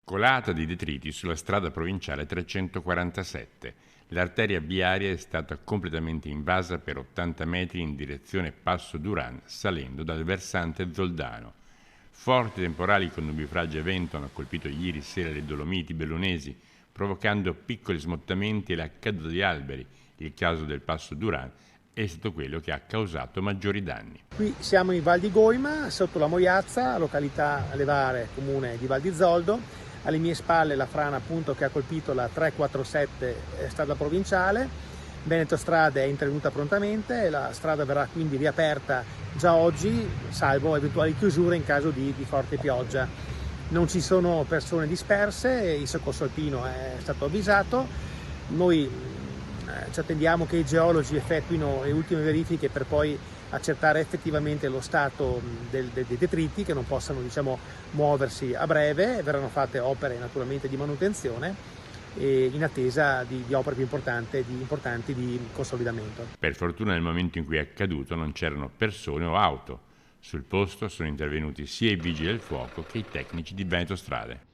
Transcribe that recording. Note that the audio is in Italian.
Colata di detriti sulla strada provinciale 347. L'arteria viaria è stata completamente invasa per 80 metri in direzione Passo Duran, salendo dal versante Zoldano. Forti temporali con nubifragi a vento hanno colpito ieri sera le Dolomiti bellunesi, provocando piccoli smottamenti e la caduta di alberi. Il caso del Passo Duran è stato quello che ha causato maggiori danni. Qui siamo in Val di Goima, sotto la Moiazza, località Levare, comune di Val di Zoldo. Alle mie spalle la frana appunto che ha colpito la 347 strada provinciale. Veneto Strade è intervenuta prontamente e la strada verrà quindi riaperta già oggi, salvo eventuali chiusure in caso di forte pioggia. Non ci sono persone disperse, il soccorso alpino è stato avvisato. Noi ci attendiamo che i geologi effettuino le ultime verifiche per poi accertare effettivamente lo stato dei detriti che non possano muoversi a breve. Verranno fatte opere naturalmente di manutenzione in attesa di opere più importanti di consolidamento. Per fortuna nel momento in cui è accaduto non c'erano persone o auto. Sul posto sono intervenuti sia i vigili del fuoco che i tecnici di Veneto Strade.